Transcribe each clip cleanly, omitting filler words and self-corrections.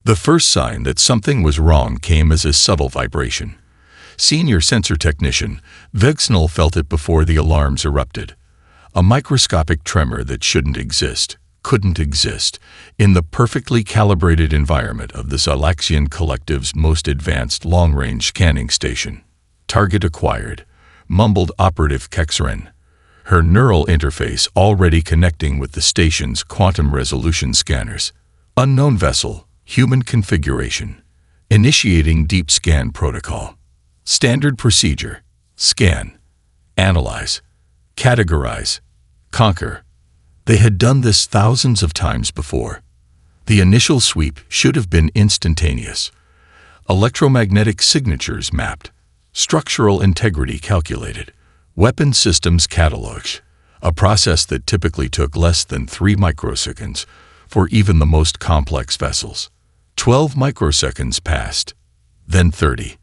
The first sign that something was wrong came as a subtle vibration. Senior sensor technician Vegsnell felt it before the alarms erupted. A microscopic tremor that shouldn't exist, couldn't exist, in the perfectly calibrated environment of the Xylaxian Collective's most advanced long-range scanning station. Target acquired, mumbled Operative Kexren, her neural interface already connecting with the station's quantum resolution scanners. Unknown vessel, human configuration. Initiating deep scan protocol. Standard procedure: scan, analyze, categorize, conquer. They had done this thousands of times before. The initial sweep should have been instantaneous. Electromagnetic signatures mapped, structural integrity calculated, weapon systems cataloged, a process that typically took less than 3 microseconds for even the most complex vessels. 12 microseconds passed, then 30,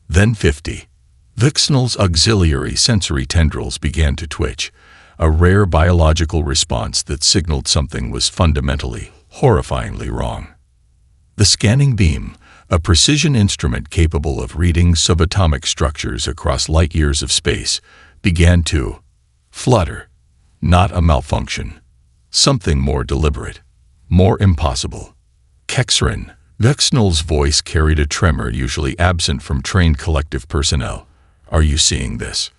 then 50. Vegsnell's auxiliary sensory tendrils began to twitch, a rare biological response that signaled something was fundamentally, horrifyingly wrong. The scanning beam, a precision instrument capable of reading subatomic structures across light years of space, began to flutter. Not a malfunction. Something more deliberate, more impossible. Kexren, Vegsnell's voice carried a tremor usually absent from trained collective personnel. Are you seeing this?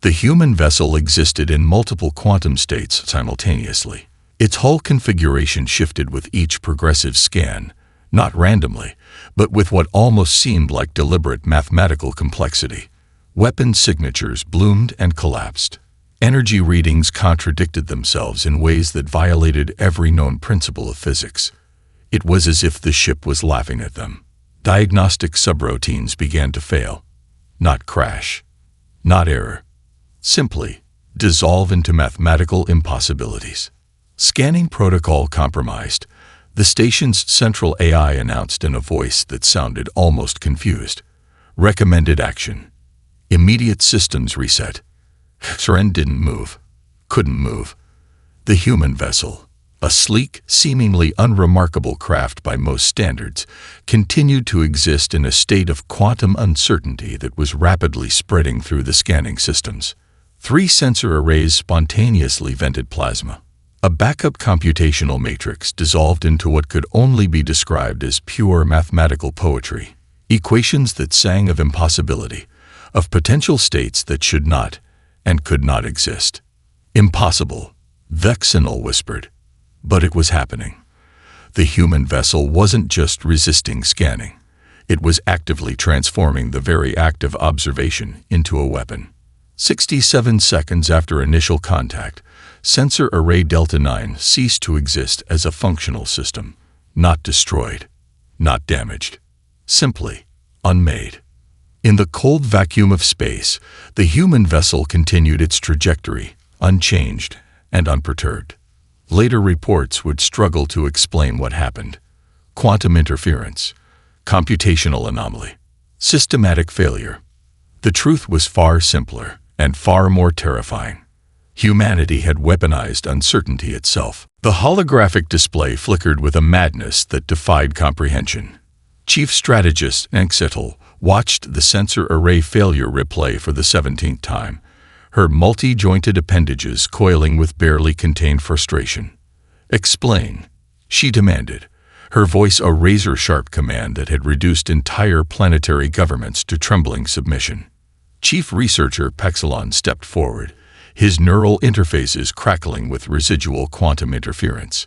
The human vessel existed in multiple quantum states simultaneously. Its hull configuration shifted with each progressive scan, not randomly, but with what almost seemed like deliberate mathematical complexity. Weapon signatures bloomed and collapsed. Energy readings contradicted themselves in ways that violated every known principle of physics. It was as if the ship was laughing at them. Diagnostic subroutines began to fail. Not crash. Not error. Simply dissolve into mathematical impossibilities. Scanning protocol compromised. The station's central AI announced in a voice that sounded almost confused. Recommended action. Immediate systems reset. Kexren didn't move. Couldn't move. The human vessel, a sleek, seemingly unremarkable craft by most standards, continued to exist in a state of quantum uncertainty that was rapidly spreading through the scanning systems. 3 sensor arrays spontaneously vented plasma. A backup computational matrix dissolved into what could only be described as pure mathematical poetry. Equations that sang of impossibility, of potential states that should not and could not exist. Impossible, Vegsnell whispered. But it was happening. The human vessel wasn't just resisting scanning. It was actively transforming the very act of observation into a weapon. 67 seconds after initial contact, Sensor Array Delta 9 ceased to exist as a functional system, not destroyed, not damaged, simply unmade. In the cold vacuum of space, the human vessel continued its trajectory, unchanged and unperturbed. Later reports would struggle to explain what happened. Quantum interference, computational anomaly, systematic failure. The truth was far simpler and far more terrifying. Humanity had weaponized uncertainty itself. The holographic display flickered with a madness that defied comprehension. Chief Strategist Anxetel watched the sensor array failure replay for the 17th time, her multi-jointed appendages coiling with barely contained frustration. "Explain," she demanded, her voice a razor-sharp command that had reduced entire planetary governments to trembling submission. Chief Researcher Pexelon stepped forward, his neural interfaces crackling with residual quantum interference.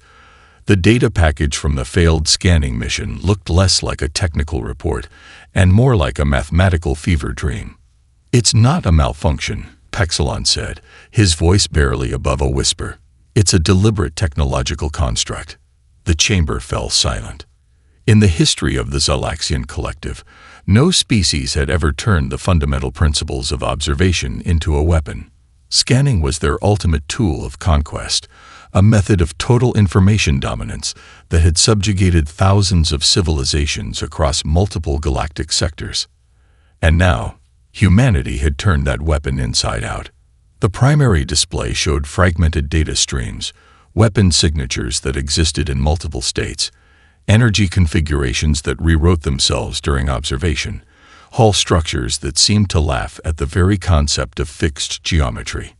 The data package from the failed scanning mission looked less like a technical report and more like a mathematical fever dream. "It's not a malfunction," Pexelon said, his voice barely above a whisper. "It's a deliberate technological construct." The chamber fell silent. In the history of the Xylaxian Collective, no species had ever turned the fundamental principles of observation into a weapon. Scanning was their ultimate tool of conquest, a method of total information dominance that had subjugated thousands of civilizations across multiple galactic sectors. And now, humanity had turned that weapon inside out. The primary display showed fragmented data streams, weapon signatures that existed in multiple states, energy configurations that rewrote themselves during observation, hull structures that seemed to laugh at the very concept of fixed geometry.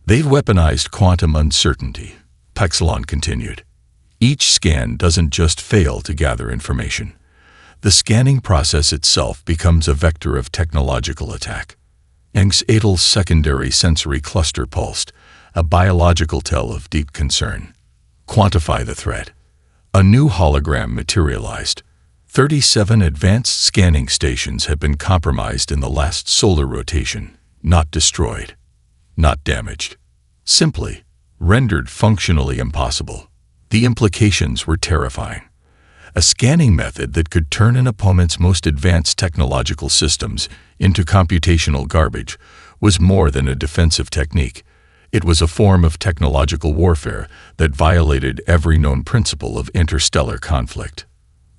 They've weaponized quantum uncertainty, Pexelon continued. Each scan doesn't just fail to gather information. The scanning process itself becomes a vector of technological attack. Edel's secondary sensory cluster pulsed, a biological tell of deep concern. Quantify the threat. A new hologram materialized. 37 advanced scanning stations have been compromised in the last solar rotation, not destroyed, not damaged. Simply, rendered functionally impossible. The implications were terrifying. A scanning method that could turn an opponent's most advanced technological systems into computational garbage was more than a defensive technique. It was a form of technological warfare that violated every known principle of interstellar conflict.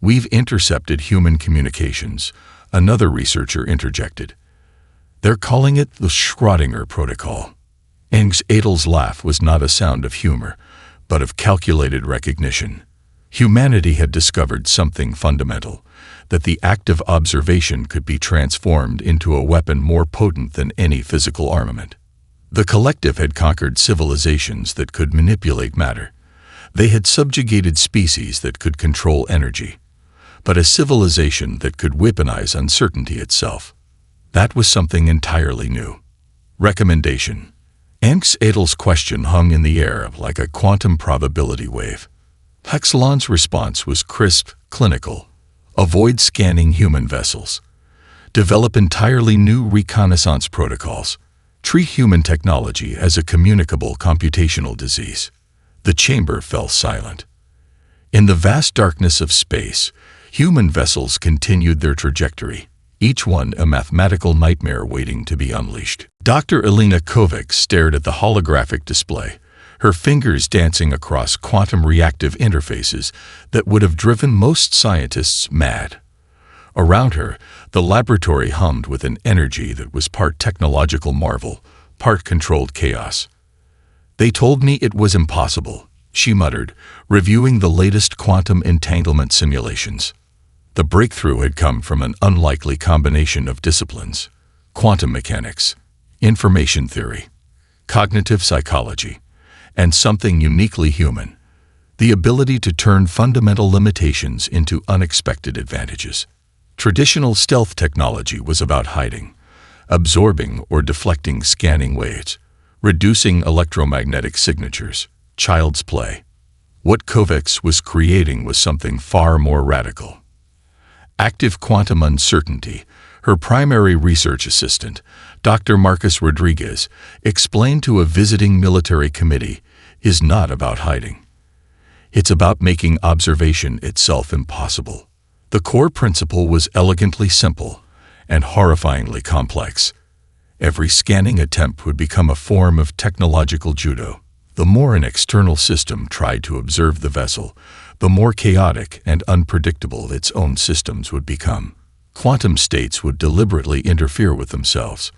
We've intercepted human communications, another researcher interjected. They're calling it the Schrödinger protocol. Edel's laugh was not a sound of humor, but of calculated recognition. Humanity had discovered something fundamental, that the act of observation could be transformed into a weapon more potent than any physical armament. The collective had conquered civilizations that could manipulate matter. They had subjugated species that could control energy. But a civilization that could weaponize uncertainty itself. That was something entirely new. Recommendation. Edel's question hung in the air like a quantum probability wave. Pexelon's response was crisp, clinical. Avoid scanning human vessels. Develop entirely new reconnaissance protocols. Treat human technology as a communicable computational disease. The chamber fell silent. In the vast darkness of space, human vessels continued their trajectory, each one a mathematical nightmare waiting to be unleashed. Dr. Elena Kovacs stared at the holographic display, her fingers dancing across quantum reactive interfaces that would have driven most scientists mad. Around her, the laboratory hummed with an energy that was part technological marvel, part controlled chaos. They told me it was impossible, she muttered, reviewing the latest quantum entanglement simulations. The breakthrough had come from an unlikely combination of disciplines: quantum mechanics, information theory, cognitive psychology, and something uniquely human: the ability to turn fundamental limitations into unexpected advantages. Traditional stealth technology was about hiding, absorbing or deflecting scanning waves, reducing electromagnetic signatures, child's play. What Kovacs was creating was something far more radical. Active quantum uncertainty, her primary research assistant, Dr. Marcus Rodriguez, explained to a visiting military committee, is not about hiding. It's about making observation itself impossible. The core principle was elegantly simple and horrifyingly complex. Every scanning attempt would become a form of technological judo. The more an external system tried to observe the vessel, the more chaotic and unpredictable its own systems would become. Quantum states would deliberately interfere with themselves.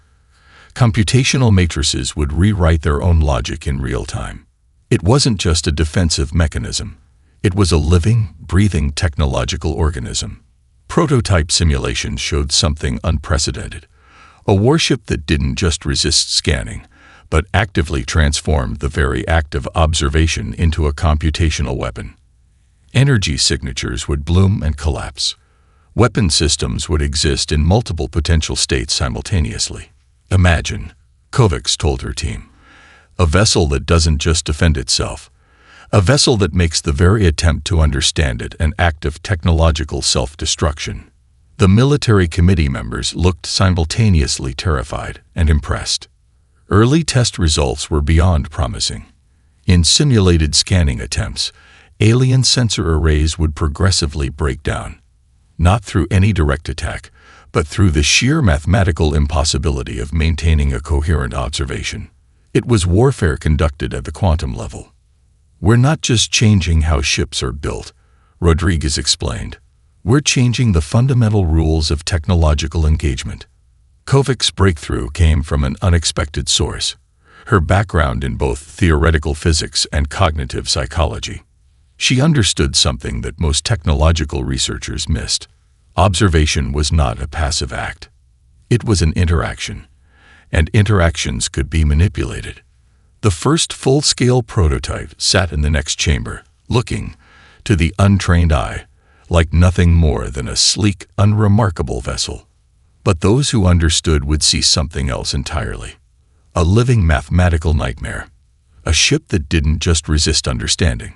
Computational matrices would rewrite their own logic in real time. It wasn't just a defensive mechanism. It was a living, breathing technological organism. Prototype simulations showed something unprecedented. A warship that didn't just resist scanning, but actively transformed the very act of observation into a computational weapon. Energy signatures would bloom and collapse. Weapon systems would exist in multiple potential states simultaneously. Imagine, Kovacs told her team, a vessel that doesn't just defend itself, a vessel that makes the very attempt to understand it an act of technological self-destruction. The military committee members looked simultaneously terrified and impressed. Early test results were beyond promising. In simulated scanning attempts, alien sensor arrays would progressively break down, not through any direct attack, but through the sheer mathematical impossibility of maintaining a coherent observation. It was warfare conducted at the quantum level. We're not just changing how ships are built, Rodriguez explained. We're changing the fundamental rules of technological engagement. Kovacs' breakthrough came from an unexpected source, her background in both theoretical physics and cognitive psychology. She understood something that most technological researchers missed. Observation was not a passive act. It was an interaction, and interactions could be manipulated. The first full-scale prototype sat in the next chamber, looking, to the untrained eye, like nothing more than a sleek, unremarkable vessel. But those who understood would see something else entirely. A living mathematical nightmare. A ship that didn't just resist understanding.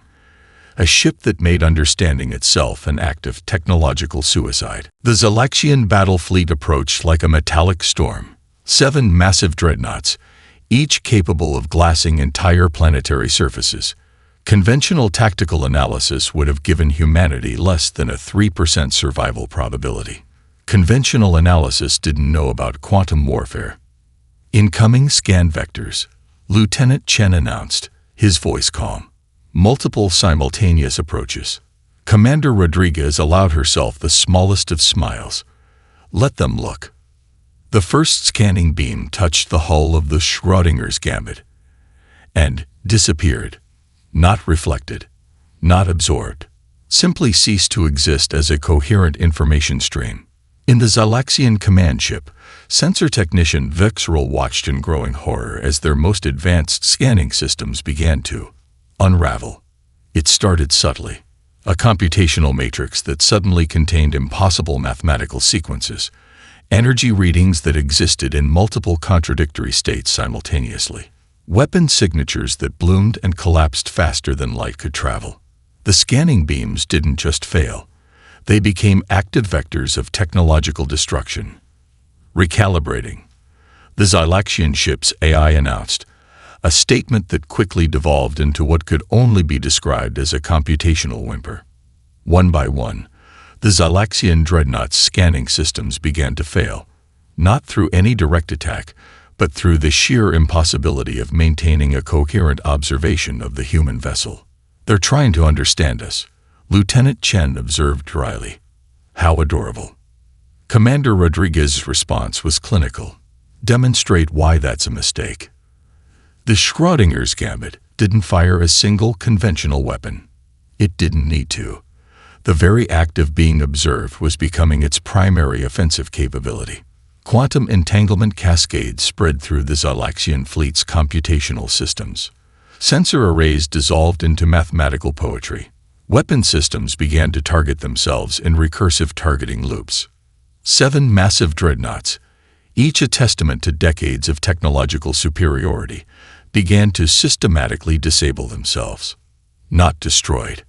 A ship that made understanding itself an act of technological suicide. The Zalaxian battle fleet approached like a metallic storm. 7 massive dreadnoughts, each capable of glassing entire planetary surfaces. Conventional tactical analysis would have given humanity less than a 3% survival probability. Conventional analysis didn't know about quantum warfare. Incoming scan vectors, Lieutenant Chen announced, his voice calm. Multiple simultaneous approaches. Commander Rodriguez allowed herself the smallest of smiles. Let them look. The first scanning beam touched the hull of the Schrodinger's Gambit and disappeared. Not reflected, not absorbed, simply ceased to exist as a coherent information stream. In the Zalaxian command ship, sensor technician Vexrel watched in growing horror as their most advanced scanning systems began to unravel. It started subtly, a computational matrix that suddenly contained impossible mathematical sequences, energy readings that existed in multiple contradictory states simultaneously. Weapon signatures that bloomed and collapsed faster than light could travel. The scanning beams didn't just fail. They became active vectors of technological destruction. Recalibrating. The Zalaxian ship's AI announced, a statement that quickly devolved into what could only be described as a computational whimper. One by one, the Zalaxian dreadnought's scanning systems began to fail, not through any direct attack, but through the sheer impossibility of maintaining a coherent observation of the human vessel. They're trying to understand us, Lieutenant Chen observed dryly. How adorable. Commander Rodriguez's response was clinical. Demonstrate why that's a mistake. The Schrodinger's Gambit didn't fire a single conventional weapon. It didn't need to. The very act of being observed was becoming its primary offensive capability. Quantum entanglement cascades spread through the Zalaxian fleet's computational systems. Sensor arrays dissolved into mathematical poetry. Weapon systems began to target themselves in recursive targeting loops. 7 massive dreadnoughts, each a testament to decades of technological superiority, began to systematically disable themselves. Not destroyed,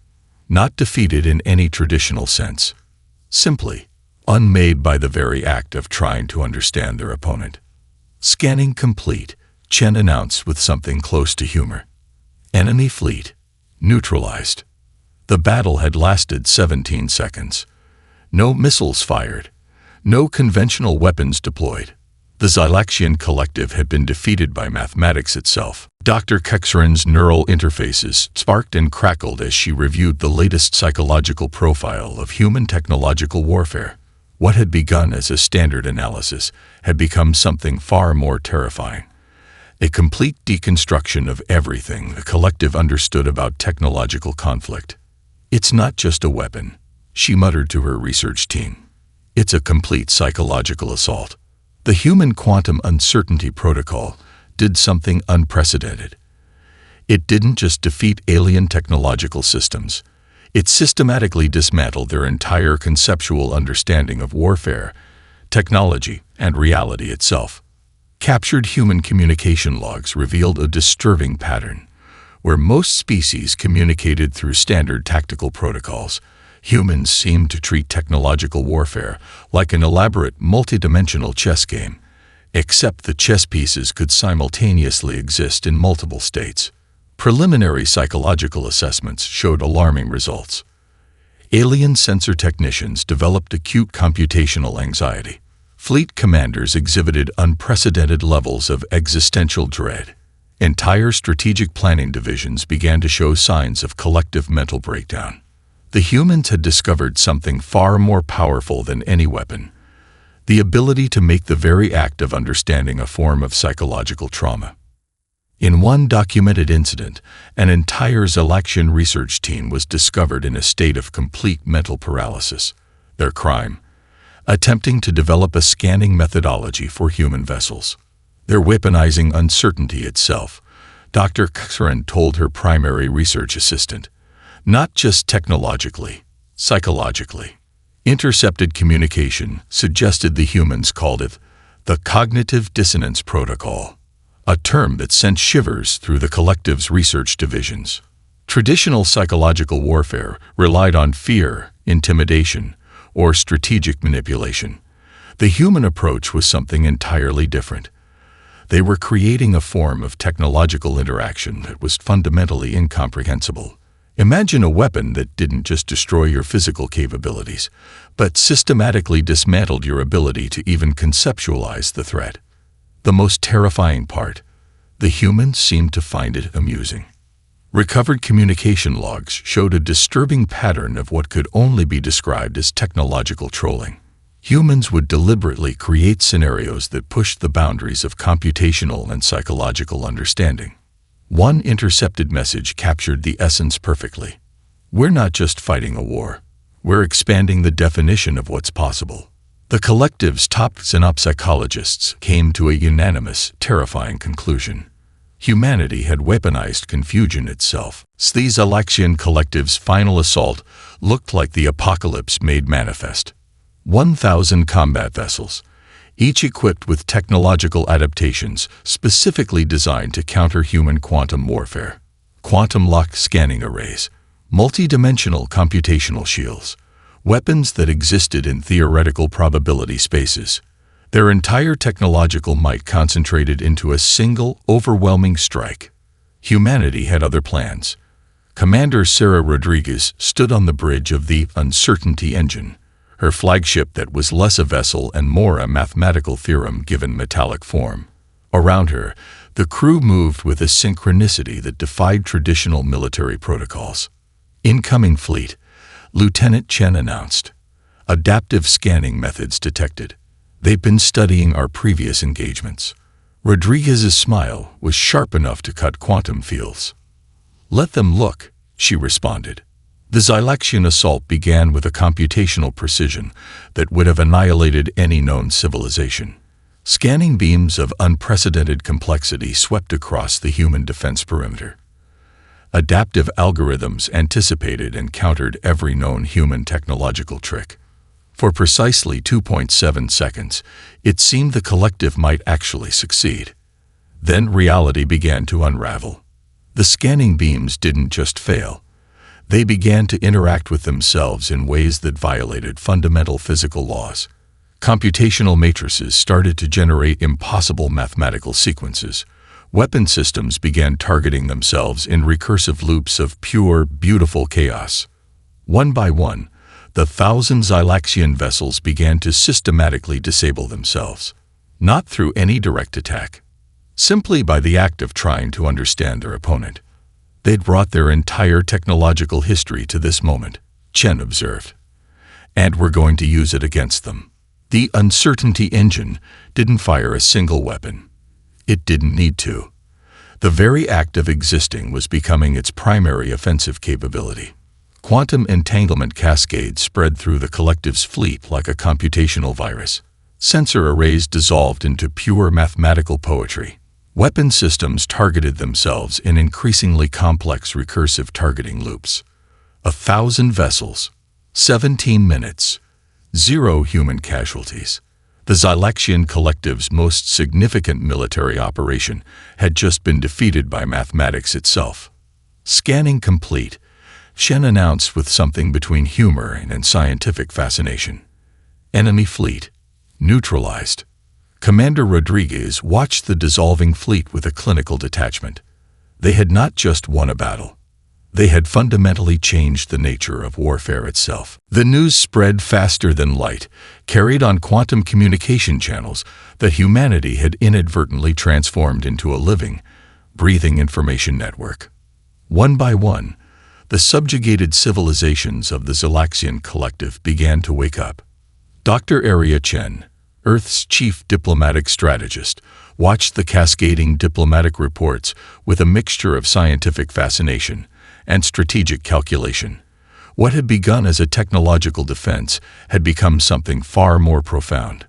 not defeated in any traditional sense. Simply unmade by the very act of trying to understand their opponent. Scanning complete, Chen announced with something close to humor. Enemy fleet neutralized. The battle had lasted 17 seconds. No missiles fired. No conventional weapons deployed. The Zalaxian collective had been defeated by mathematics itself. Dr. Kexerin's neural interfaces sparked and crackled as she reviewed the latest psychological profile of human technological warfare. What had begun as a standard analysis had become something far more terrifying. A complete deconstruction of everything the collective understood about technological conflict. It's not just a weapon, she muttered to her research team. It's a complete psychological assault. The Human Quantum Uncertainty Protocol did something unprecedented. It didn't just defeat alien technological systems. It systematically dismantled their entire conceptual understanding of warfare, technology, and reality itself. Captured human communication logs revealed a disturbing pattern. Where most species communicated through standard tactical protocols, humans seemed to treat technological warfare like an elaborate multidimensional chess game, except the chess pieces could simultaneously exist in multiple states. Preliminary psychological assessments showed alarming results. Alien sensor technicians developed acute computational anxiety. Fleet commanders exhibited unprecedented levels of existential dread. Entire strategic planning divisions began to show signs of collective mental breakdown. The humans had discovered something far more powerful than any weapon: the ability to make the very act of understanding a form of psychological trauma. In one documented incident, an entire Zalaxian research team was discovered in a state of complete mental paralysis. Their crime? Attempting to develop a scanning methodology for human vessels. They're weaponizing uncertainty itself, Dr. Karen told her primary research assistant. Not just technologically, psychologically. Intercepted communication suggested the humans called it the cognitive dissonance protocol, a term that sent shivers through the collective's research divisions. Traditional psychological warfare relied on fear, intimidation, or strategic manipulation. The human approach was something entirely different. They were creating a form of technological interaction that was fundamentally incomprehensible. Imagine a weapon that didn't just destroy your physical capabilities, but systematically dismantled your ability to even conceptualize the threat. The most terrifying part, the humans seemed to find it amusing. Recovered communication logs showed a disturbing pattern of what could only be described as technological trolling. Humans would deliberately create scenarios that pushed the boundaries of computational and psychological understanding. One intercepted message captured the essence perfectly. We're not just fighting a war. We're expanding the definition of what's possible. The collective's top xenopsychologists came to a unanimous, terrifying conclusion. Humanity had weaponized confusion itself. The Zalaxian collective's final assault looked like the apocalypse made manifest. 1,000 combat vessels, each equipped with technological adaptations specifically designed to counter human quantum warfare. Quantum-locked scanning arrays, multi-dimensional computational shields, weapons that existed in theoretical probability spaces. Their entire technological might concentrated into a single, overwhelming strike. Humanity had other plans. Commander Sarah Rodriguez stood on the bridge of the Uncertainty Engine, her flagship that was less a vessel and more a mathematical theorem given metallic form. Around her, the crew moved with a synchronicity that defied traditional military protocols. Incoming fleet, Lieutenant Chen announced. Adaptive scanning methods detected. They've been studying our previous engagements. Rodriguez's smile was sharp enough to cut quantum fields. Let them look, she responded. The Zalaxian assault began with a computational precision that would have annihilated any known civilization. Scanning beams of unprecedented complexity swept across the human defense perimeter. Adaptive algorithms anticipated and countered every known human technological trick. For precisely 2.7 seconds, it seemed the collective might actually succeed. Then reality began to unravel. The scanning beams didn't just fail. They began to interact with themselves in ways that violated fundamental physical laws. Computational matrices started to generate impossible mathematical sequences. Weapon systems began targeting themselves in recursive loops of pure, beautiful chaos. One by one, the 1,000 Zalaxian vessels began to systematically disable themselves. Not through any direct attack. Simply by the act of trying to understand their opponent. They'd brought their entire technological history to this moment, Chen observed. And we're going to use it against them. The Uncertainty Engine didn't fire a single weapon. It didn't need to. The very act of existing was becoming its primary offensive capability. Quantum entanglement cascades spread through the collective's fleet like a computational virus. Sensor arrays dissolved into pure mathematical poetry. Weapon systems targeted themselves in increasingly complex recursive targeting loops. 1,000 vessels, 17 minutes, 0 human casualties. The Zalaxian collective's most significant military operation had just been defeated by mathematics itself. Scanning complete, Shen announced with something between humor and scientific fascination. Enemy fleet, neutralized. Commander Rodriguez watched the dissolving fleet with a clinical detachment. They had not just won a battle. They had fundamentally changed the nature of warfare itself. The news spread faster than light, carried on quantum communication channels that humanity had inadvertently transformed into a living, breathing information network. One by one, the subjugated civilizations of the Zalaxian collective began to wake up. Dr. Aria Chen, Earth's chief diplomatic strategist, watched the cascading diplomatic reports with a mixture of scientific fascination and strategic calculation. What had begun as a technological defense had become something far more profound,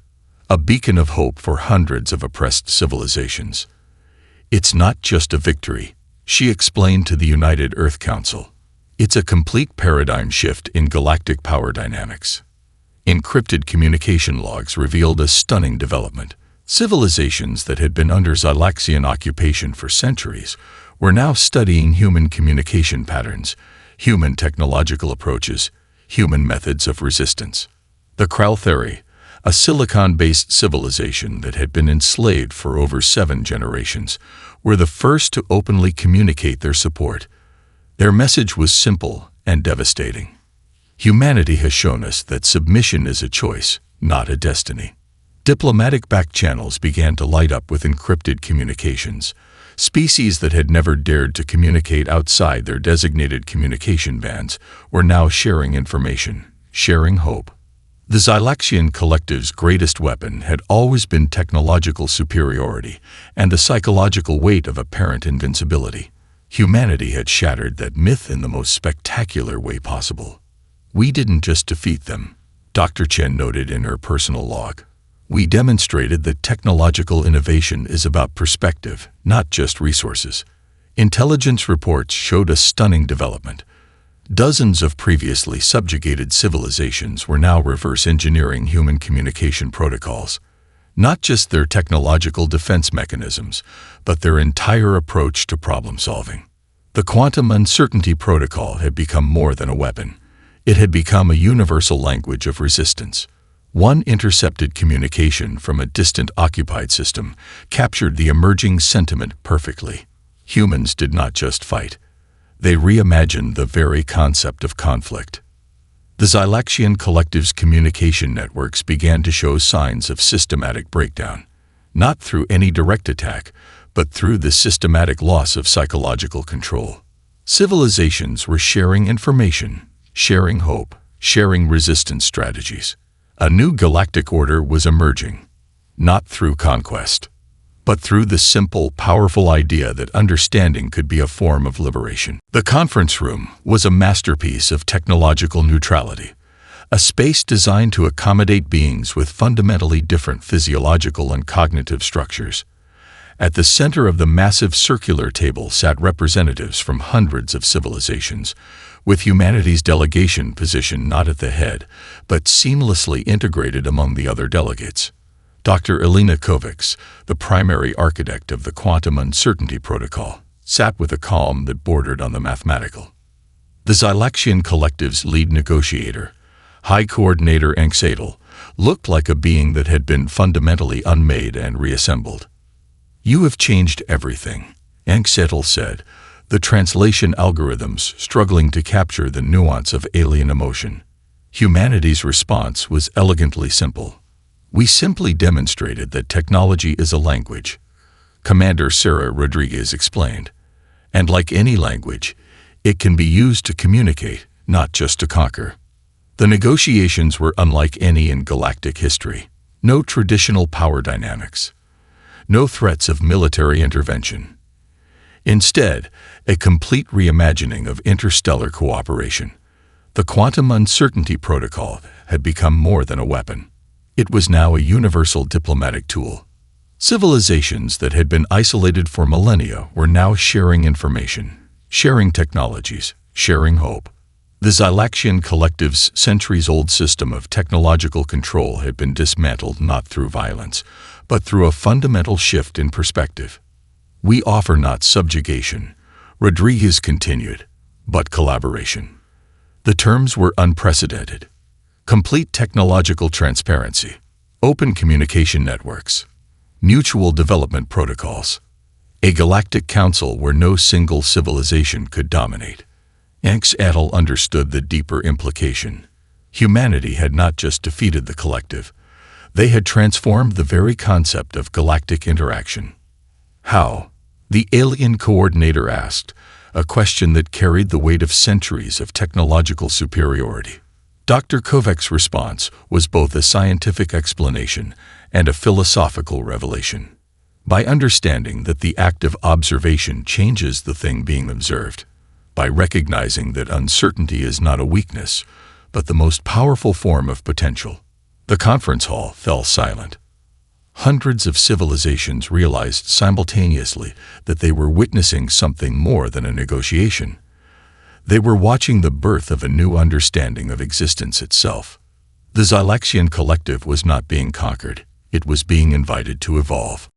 a beacon of hope for hundreds of oppressed civilizations. "It's not just a victory," she explained to the United Earth Council. "It's a complete paradigm shift in galactic power dynamics." Encrypted communication logs revealed a stunning development. Civilizations that had been under Zylaxian occupation for centuries were now studying human communication patterns, human technological approaches, human methods of resistance. The Kraltheri, a silicon-based civilization that had been enslaved for over 7 generations, were the first to openly communicate their support. Their message was simple and devastating. "Humanity has shown us that submission is a choice, not a destiny." Diplomatic backchannels began to light up with encrypted communications. Species that had never dared to communicate outside their designated communication bands were now sharing information, sharing hope. The Zylaxian collective's greatest weapon had always been technological superiority and the psychological weight of apparent invincibility. Humanity had shattered that myth in the most spectacular way possible. "We didn't just defeat them," Dr. Chen noted in her personal log. "We demonstrated that technological innovation is about perspective, not just resources." Intelligence reports showed a stunning development. Dozens of previously subjugated civilizations were now reverse engineering human communication protocols. Not just their technological defense mechanisms, but their entire approach to problem solving. The quantum uncertainty protocol had become more than a weapon. It had become a universal language of resistance. One intercepted communication from a distant occupied system captured the emerging sentiment perfectly. Humans did not just fight. They reimagined the very concept of conflict. The Zylaxian collective's communication networks began to show signs of systematic breakdown, not through any direct attack, but through the systematic loss of psychological control. Civilizations were sharing information, sharing hope, sharing resistance strategies. A new galactic order was emerging, not through conquest, but through the simple, powerful idea that understanding could be a form of liberation. The conference room was a masterpiece of technological neutrality, a space designed to accommodate beings with fundamentally different physiological and cognitive structures. At the center of the massive circular table sat representatives from hundreds of civilizations, with humanity's delegation positioned not at the head, but seamlessly integrated among the other delegates. Dr. Elena Kovacs, the primary architect of the Quantum Uncertainty Protocol, sat with a calm that bordered on the mathematical. The Zylaxian collective's lead negotiator, High Coordinator Anxatel, looked like a being that had been fundamentally unmade and reassembled. "You have changed everything," Anxatel said, the translation algorithms struggling to capture the nuance of alien emotion. Humanity's response was elegantly simple. "We simply demonstrated that technology is a language," Commander Sarah Rodriguez explained. "And like any language, it can be used to communicate, not just to conquer." The negotiations were unlike any in galactic history. No traditional power dynamics. No threats of military intervention. Instead, a complete reimagining of interstellar cooperation. The Quantum Uncertainty Protocol had become more than a weapon. It was now a universal diplomatic tool. Civilizations that had been isolated for millennia were now sharing information, sharing technologies, sharing hope. The Zylaxian collective's centuries-old system of technological control had been dismantled not through violence, but through a fundamental shift in perspective. "We offer not subjugation," Rodriguez continued, "but collaboration." The terms were unprecedented. Complete technological transparency, open communication networks, mutual development protocols, a galactic council where no single civilization could dominate. Anxatel understood the deeper implication. Humanity had not just defeated the collective, they had transformed the very concept of galactic interaction. "How?" the alien coordinator asked, a question that carried the weight of centuries of technological superiority. Dr. Kovacs' response was both a scientific explanation and a philosophical revelation. by understanding that the act of observation changes the thing being observed, by recognizing that uncertainty is not a weakness, but the most powerful form of potential. The conference hall fell silent. Hundreds of civilizations realized simultaneously that they were witnessing something more than a negotiation. They were watching the birth of a new understanding of existence itself. The Zylaxian collective was not being conquered. It was being invited to evolve.